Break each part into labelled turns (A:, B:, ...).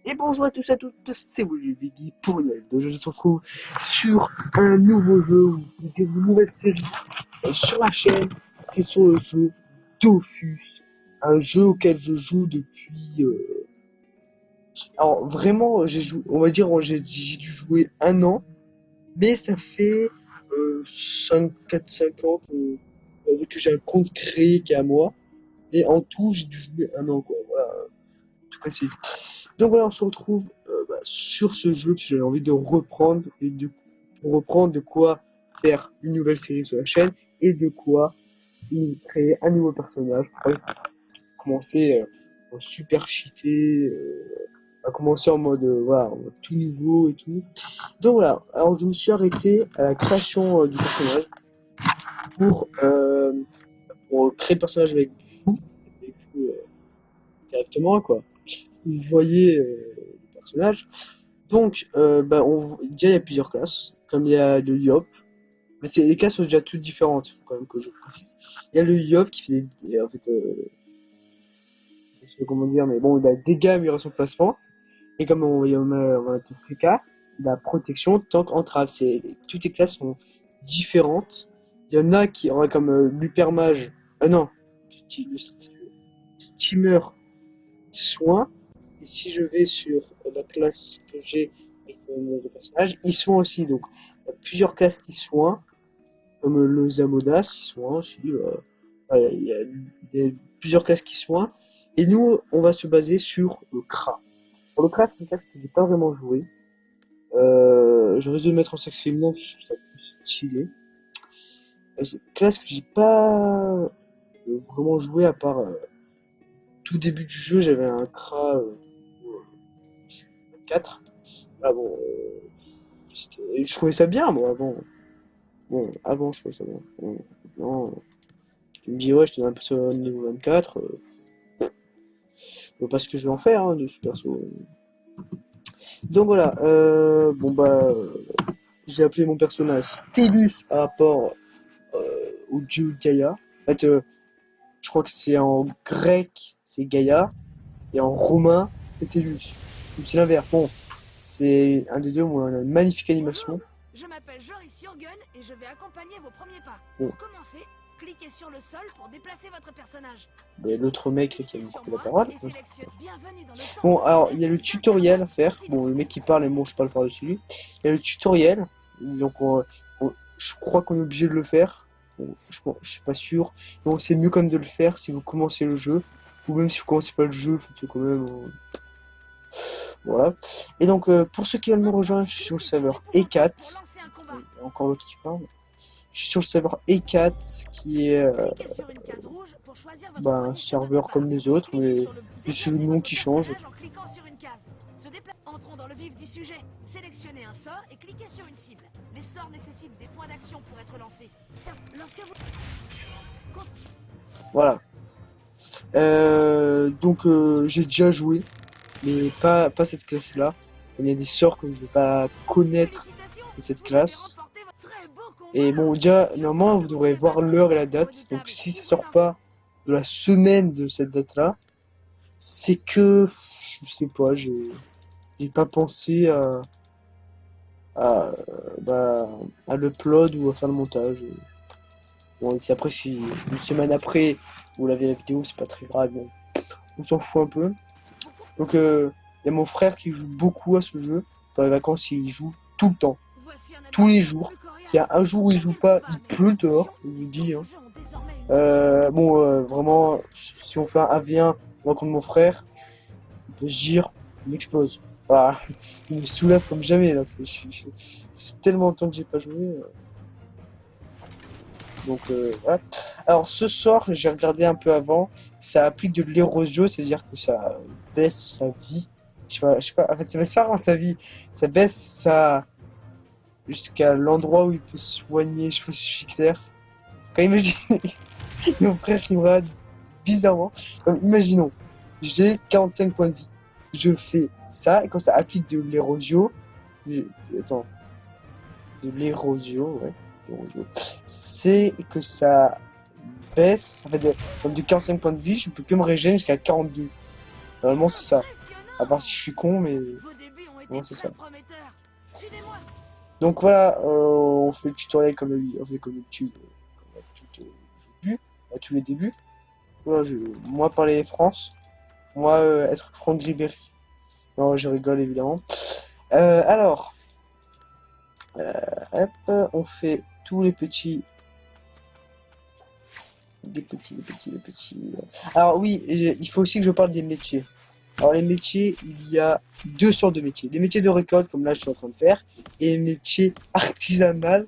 A: Et bonjour à tous et à toutes, c'est Willy Biggie pour une nouvelle vidéo. Je se retrouve sur un nouveau jeu ou une nouvelle série sur la chaîne. C'est sur le jeu Dofus, un jeu auquel je joue depuis. Alors vraiment, j'ai joué, on va dire, j'ai dû jouer un an, mais ça fait 5 ans que j'ai un compte créé qui est à moi. Et en tout, j'ai dû jouer un an, quoi. Voilà, tout cas, donc voilà, on se retrouve sur ce jeu que j'avais envie de reprendre pour reprendre de quoi faire une nouvelle série sur la chaîne et de quoi créer un nouveau personnage pour commencer en super cheaté, à commencer en mode voilà, en mode tout nouveau et tout. Donc voilà, alors je me suis arrêté à la création du personnage pour, euh, pour créer le personnage avec vous directement quoi. Vous voyez le personnage. Donc, déjà, il y a plusieurs classes, comme il y a le Yop. Mais les classes sont déjà toutes différentes, il faut quand même que je précise. Il y a le Yop qui fait en fait, je sais pas comment dire, mais bon, il a dégâts, amélioration de placement. Et comme on a tout pris cas, la protection, tank, entrave. Toutes les classes sont différentes. Il y en a qui auraient comme l'hypermage, non, le steamer, soin. Et si je vais sur la classe que j'ai avec mon personnage, ils soignent aussi. Donc, il y a plusieurs classes qui soignent, comme le Zamodas, qui soigne aussi. Voilà, il y a plusieurs classes qui soignent. Et nous, on va se baser sur le Kra. Pour le Kra, c'est une classe que j'ai pas vraiment joué. Je risque de le mettre en sexe féminin, je trouve ça plus stylé. C'est une classe que j'ai pas vraiment joué à part tout début du jeu, j'avais un Kra 4. Ah bon, je trouvais ça bien, moi, avant. Bon, avant, je trouvais ça bien. Bon, non, tu me dis, ouais, je te donne un perso niveau 24. Je vois pas ce que je vais en faire hein, de ce perso. Donc voilà, j'ai appelé mon personnage Tellus par rapport au dieu Gaïa. En fait, je crois que c'est en grec, c'est Gaïa, et en romain, c'est Tellus. Ou c'est l'inverse. Bon, c'est un des deux, où on a une magnifique
B: Bonjour,
A: animation.
B: je m'appelle Joris Jurgen et je vais accompagner vos premiers pas.
A: Bon,
B: Pour commencer, cliquez sur le sol pour déplacer votre personnage.
A: ben, l'autre mec là, qui a
B: Cliquez sur
A: coupé la
B: moi
A: parole.
B: et sélectionnez Bienvenue dans le
A: Bon,
B: temple
A: alors, il y a
B: céleste
A: le tutoriel
B: d'Incarnat,
A: à faire.
B: petit
A: Bon, le
B: démon.
A: mec qui parle et moi je parle par-dessus lui. Il y a le tutoriel. Donc, je crois qu'on est obligé de le faire. Bon, je suis pas sûr. Donc, c'est mieux quand même de le faire si vous commencez le jeu. Ou même si vous commencez pas le jeu, faites-le quand même. Voilà. Et donc, pour ceux qui veulent me
B: Maintenant,
A: rejoindre, je suis sur le
B: cliquez sur
A: serveur
B: l'épouvantail pour
A: E4.
B: lancer un combat.
A: Il y a encore l'autre qui parle. Je suis sur le serveur E4 qui est
B: Cliquez sur une case rouge pour choisir votre
A: un
B: position de
A: serveur
B: départ.
A: comme les
B: Et
A: autres,
B: cliquez
A: mais
B: sur le
A: juste le
B: déplacer
A: nom
B: votre
A: qui change.
B: personnage en cliquant sur une case. Entrons dans le vif du sujet. Sélectionnez un sort et cliquez sur une cible. Les sorts nécessitent des points d'action pour être lancés. Lorsque vous...
A: Voilà. J'ai déjà joué, mais pas cette classe-là. Il y a des sorts que je vais pas connaître
B: Félicitations,
A: de cette
B: vous avez
A: classe.
B: remporté votre très beau
A: Et
B: combat.
A: bon, déjà,
B: Je pense
A: normalement,
B: que
A: vous
B: vous
A: devrez
B: pouvez
A: voir
B: maintenant
A: l'heure et la
B: rejoindre votre
A: date. Donc,
B: redoutable
A: si ça sort
B: confident.
A: pas de la semaine de cette date-là, c'est que, je sais pas, j'ai pas pensé à, à l'upload ou à faire le montage. Bon, et si après, si une semaine après, vous l'avez la vidéo, c'est pas très grave. Bon, on s'en fout un peu. Donc, il y a mon frère qui joue beaucoup à ce jeu. Dans les vacances, il joue tout le temps,
B: Voici un
A: tous les
B: adversaire
A: jours.
B: plus
A: S'il y a
B: coriace.
A: un jour où il joue
B: Gagnez le
A: pas,
B: combat,
A: il
B: mais
A: pleut
B: attention,
A: dehors, je vous le dis. Hein.
B: d'autres jeux ont désormais une durée limite.
A: Vraiment, si on fait un 1v1 moi contre mon frère, on peut se dire, il m'explose. Voilà, il me soulève comme jamais là. C'est tellement longtemps que j'ai pas joué. Donc voilà. Alors ce soir, j'ai regardé un peu avant, ça applique de l'érosion, c'est-à-dire que ça baisse sa vie. Je sais pas, en fait ça baisse pas vraiment sa vie, ça baisse sa jusqu'à l'endroit où il peut se soigner, je sais pas si je suis clair. Quand imagine mon frère qui me regarde bizarrement, comme imaginons, j'ai 45 points de vie, je fais ça, et quand ça applique de l'érosion, attends, de l'érosion, ouais, l'érosion, c'est que ça baisse, en fait, comme de 45 points de vie, je peux que me régénérer jusqu'à 42. Normalement, c'est ça.
B: Impressionnant.
A: À part si je suis con, mais
B: Vos débuts ont été
A: non, c'est ça.
B: très prometteurs. Suivez-moi.
A: Donc voilà, on fait le tutoriel comme on fait comme d'habitude, comme à tout début, à tous les débuts. Voilà, moi parler France, moi être Franck Ribéry. Non, je rigole évidemment. Alors, hop, on fait tous les petits, des petits. Alors oui, il faut aussi que je parle des métiers. Alors les métiers, il y a deux sortes de métiers. Les métiers de récolte, comme là je suis en train de faire, et les métiers artisanaux,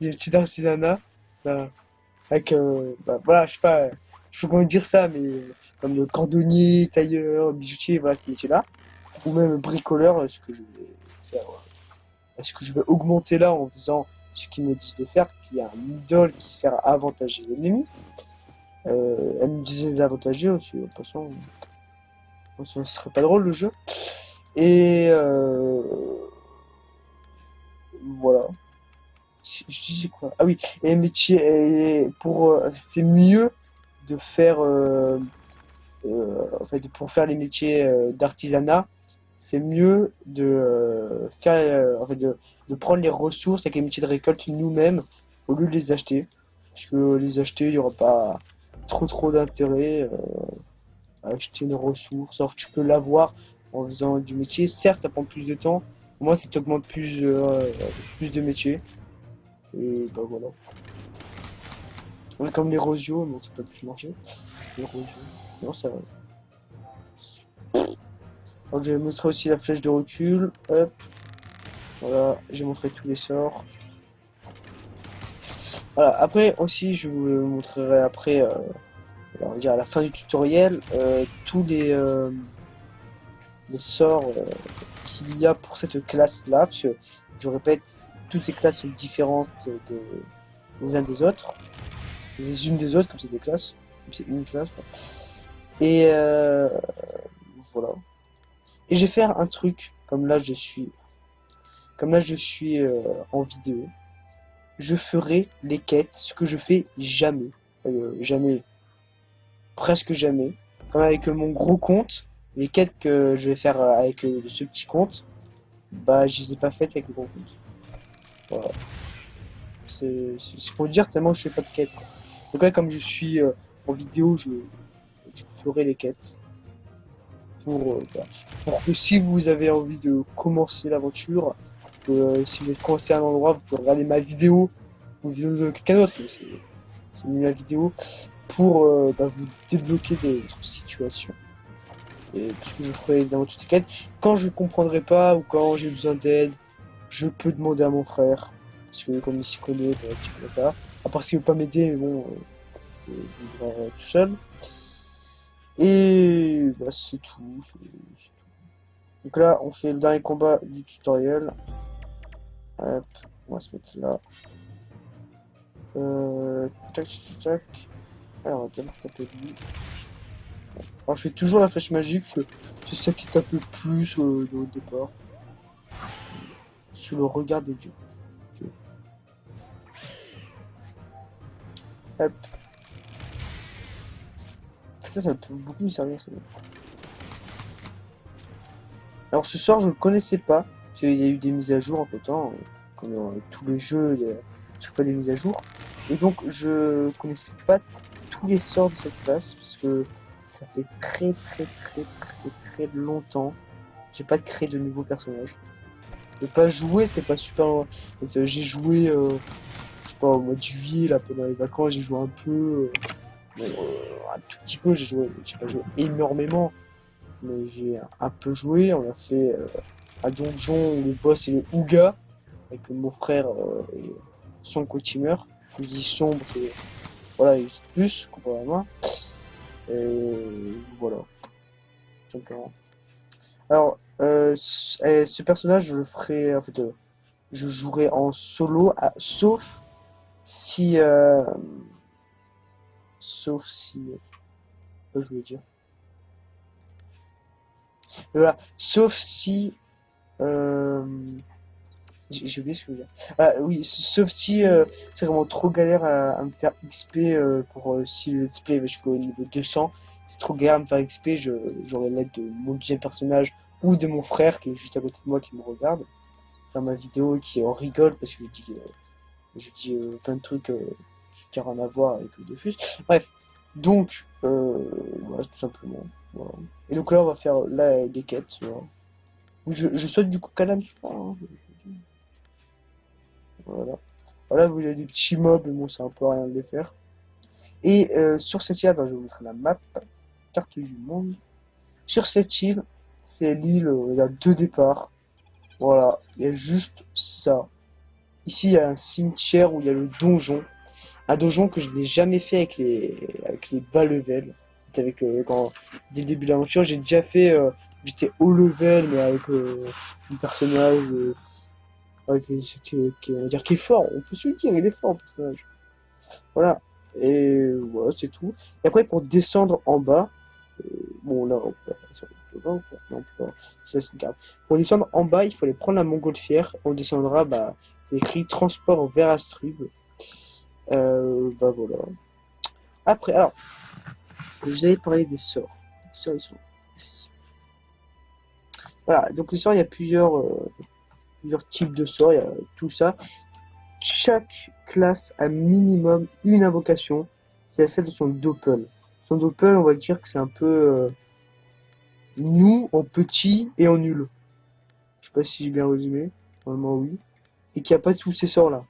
A: des métiers d'artisanat, bah, avec, bah, voilà, je sais pas, je sais pas comment dire ça, mais comme le cordonnier, tailleur, bijoutier, voilà ces métiers-là, ou même bricoleur, ce que je vais faire, ce que je vais augmenter là en faisant ce qu'ils me disent de faire, qu'il y a un idole qui sert à avantager l'ennemi. Elle me disait désavantager aussi, en passant, ce serait pas drôle le jeu. Et voilà. Je disais quoi? Ah oui, et métier, et pour, c'est mieux de faire, en fait, pour faire les métiers d'artisanat, c'est mieux de faire, en fait, de prendre les ressources avec les métiers de récolte nous-mêmes au lieu de les acheter. Parce que les acheter, il n'y aura pas trop d'intérêt à acheter une ressource. Alors tu peux l'avoir en faisant du métier. Certes, ça prend plus de temps. Au moins, ça t'augmente plus de métiers. Et bah voilà. On est comme l'érosion, non, ça peut plus marcher. L'érosion. Non, ça. Alors, je vais montrer aussi la flèche de recul. Hop. Voilà, j'ai montré tous les sorts. Voilà, après aussi, je vous montrerai après, on va dire à la fin du tutoriel, tous les sorts qu'il y a pour cette classe-là, parce que je répète, toutes les classes sont différentes des uns des autres, des unes des autres, comme c'est des classes, comme c'est une classe, quoi. Et voilà. Et je vais faire un truc, comme là je suis en vidéo, je ferai les quêtes, ce que je fais jamais, jamais, presque jamais, comme avec mon gros compte, les quêtes que je vais faire avec ce petit compte, bah je les ai pas faites avec le gros compte. Voilà. C'est pour dire tellement je fais pas de quêtes, quoi. Donc là, comme je suis en vidéo, je ferai les quêtes bah, pour que si vous avez envie de commencer l'aventure, si vous êtes coincé à un endroit, vous pouvez regarder ma vidéo ou une vidéo de quelqu'un d'autre, mais c'est ma vidéo pour bah, vous débloquer d'autres situations. Et puisque je ferai évidemment toutes les quêtes, quand je comprendrai pas ou quand j'ai besoin d'aide, je peux demander à mon frère, parce que comme il s'y connaît, bah, tu connais pas. À part s'il veut pas m'aider, mais bon, je le ferai tout seul. Et bah, c'est tout. Donc là, on fait le dernier combat du tutoriel. Hop, on va se mettre là. Tac, tac, tac. Alors, on va d'abord taper lui. Alors, je fais toujours la flèche magique, c'est ça qui tape le plus au départ. Sous le regard des dieux. Ok. Hop. Ça peut beaucoup me servir, ça. Alors, ce sort, je le connaissais pas. Parce qu'il y a eu des mises à jour entre temps. Comme dans tous les jeux, il y a chaque fois des mises à jour. Et donc, je connaissais pas tous les sorts de cette classe. Parce que ça fait très longtemps. J'ai pas créé de nouveaux personnages. Et pas jouer, c'est pas super. J'ai joué, je sais pas, au mois de juillet, là, pendant les vacances, j'ai joué un peu. Un tout petit peu, j'ai pas joué énormément. Mais j'ai un peu joué. On a fait un donjon où le boss est le Ouga, avec mon frère et son co-teamer. Je dis sombre, c'est. Voilà, il est plus, comparé à moi. Et voilà, simplement. Alors, ce personnage, je le ferai, en fait, je jouerai en solo, sauf si, quoi je voulais dire, voilà, sauf si, euh, j'ai oublié ce que je voulais dire. Ah, oui, sauf si c'est vraiment trop galère à me faire XP pour si le let's play, je suis au niveau 200 c'est trop galère de me faire XP, j'aurais l'aide de mon deuxième personnage ou de mon frère qui est juste à côté de moi qui me regarde faire ma vidéo et qui en rigole parce que je dis plein de trucs qui n'ont rien à voir avec le Dofus. Bref, donc voilà, tout simplement. Voilà. Et donc là on va faire là des quêtes. Voilà. Je saute du coup Kalam, je crois. Hein. Voilà. Voilà, vous avez des petits mobs, mais bon, c'est un peu rien de les faire. Et sur cette île, attends, je vais vous montrer la map, carte du monde. Sur cette île, c'est l'île, il y a deux départs. Voilà, il y a juste ça. Ici, il y a un cimetière où il y a le donjon. Un donjon que je n'ai jamais fait avec les bas level. Avec, dès le début de l'aventure, j'ai déjà fait, j'étais haut level, mais avec un personnage on va dire, qui est fort. On peut se le dire, il est fort, le personnage. Voilà. Et voilà, c'est tout. Et après, pour descendre en bas, bon, là, on peut pas, non, on peut pas. Ça, c'est une carte. Pour descendre en bas, il fallait prendre la montgolfière. On descendra, bah, c'est écrit transport vers Astrub. Bah voilà. Après, alors, je vous avais parlé des sorts. Les sorts, ils sont ici. Voilà, donc les sorts, il y a plusieurs types de sorts, il y a tout ça. Chaque classe a minimum une invocation, c'est celle de son doppel. Son doppel, on va dire que c'est un peu nous en petit et en nul. Je sais pas si j'ai bien résumé, normalement oui. Et qu'il n'y a pas tous ces sorts-là.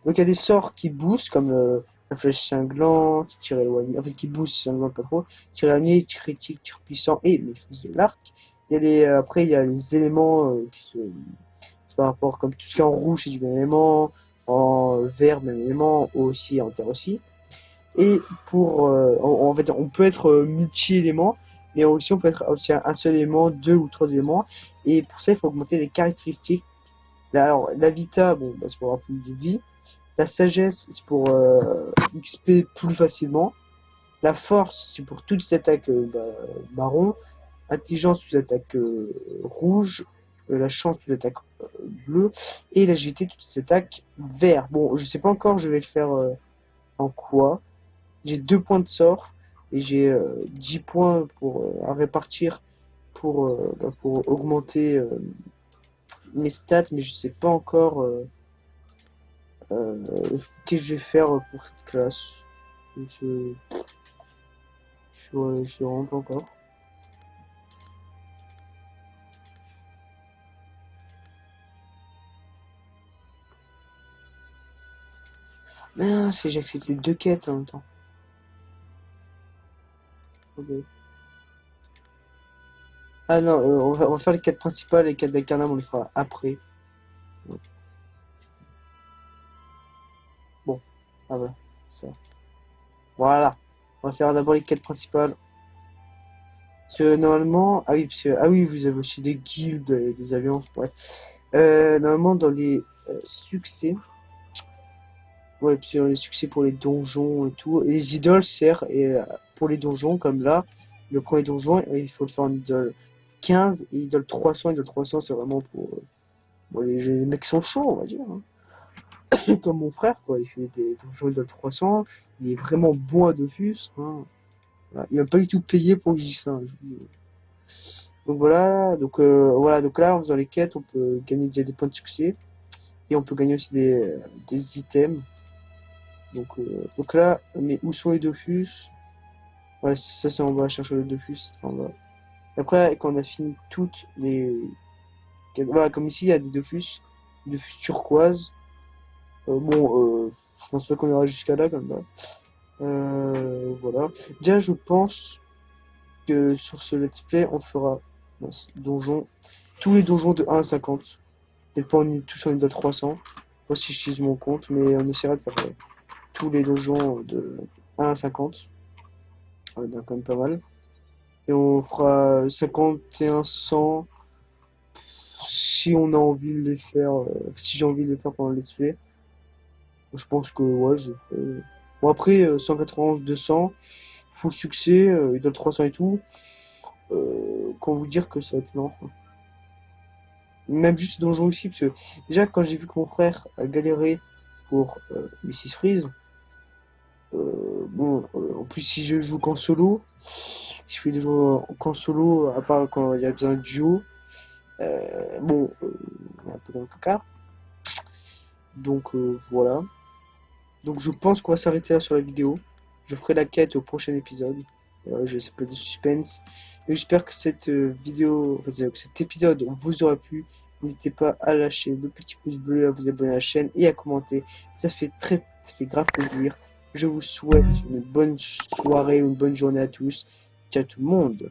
A: Donc il y a des sorts qui boostent, comme la flèche cinglante, tir éloigné, en fait qui boostent, cinglante pas trop, tir éloigné, tir critique, tir puissant et maîtrise de l'arc. Il y a après il y a les éléments c'est par rapport, comme tout ce qui est en rouge c'est du même élément, en vert même élément, aussi en terre aussi. Et pour, en fait, on peut être multi-éléments, mais aussi on peut être aussi un seul élément, deux ou trois éléments. Et pour ça, il faut augmenter les caractéristiques. Là, alors, la vita, bon, bah, c'est pour avoir plus de vie. La sagesse, c'est pour XP plus facilement. La force, c'est pour toutes les attaques marron. Intelligence, toutes les attaques rouge. La chance, toutes les attaques bleu. Et l'agilité, toutes les attaques vert. Bon, je sais pas encore, je vais le faire en quoi. J'ai 2 points de sort et j'ai 10 points à répartir pour augmenter mes stats, mais je sais pas encore qu'est-ce que je vais faire pour cette classe. Je sais vraiment pas encore. Mais c'est j'ai accepté 2 quêtes en même temps. Okay. Ah non, on va faire les quêtes principales, les quêtes d'Acarnam on les fera après. Bon, ah bah, ça. Voilà. On va faire d'abord les quêtes principales. Parce que normalement, ah oui, ah oui, vous avez aussi des guildes, des alliances, bref. Normalement, dans les succès, ouais, puis les succès pour les donjons et tout, et les idoles servent pour les donjons, comme là, le premier donjon, il faut le faire en idole 15 et idole 300. Idole 300, c'est vraiment pour bon, les mecs qui sont chauds, on va dire. Hein. Comme mon frère, quoi, il fait des donjons idole 300, il est vraiment bon à Dofus. Hein. Voilà. Il m'a pas du tout payé pour que je dise ça. Hein, donc voilà, donc là en faisant les quêtes, on peut gagner déjà des points de succès et on peut gagner aussi des items. Donc là, mais où sont les Dofus? Ouais, ça c'est en bas, chercher le Dofus, c'est en bas. Après, quand on a fini toutes les, voilà, comme ici il y a des Dofus turquoise. Je pense pas qu'on ira jusqu'à là comme ça. Voilà. Déjà, je pense que sur ce let's play, on fera donjon, tous les donjons de 1 à 50. Peut-être pas tous en idole 300. Moi si j'utilise mon compte, mais on essaiera de faire tous les donjons de 1 à 50. On a quand même pas mal. Et on fera 51, 100 si on a envie de les faire, si j'ai envie de les faire pendant le let's play. Je pense que ouais, je ferai. Bon après 191, 200, full succès, idole 300 et tout. Quand vous dire que ça va être lent. Même juste donjon aussi, parce que déjà quand j'ai vu que mon frère a galéré pour Mrs Freeze, en plus si je joue qu'en solo, Si je fais des jeux qu'en solo, à part quand il y a besoin de duo, bon, on est un peu dans le caca. Donc voilà. Donc je pense qu'on va s'arrêter là sur la vidéo. Je ferai la quête au prochain épisode. Je sais pas de suspense. Et j'espère que cette vidéo, enfin, que cet épisode vous aura plu. N'hésitez pas à lâcher le petit pouce bleu, à vous abonner à la chaîne et à commenter. Ça fait grave plaisir. Je vous souhaite une bonne soirée, une bonne journée à tous. Ciao tout le monde.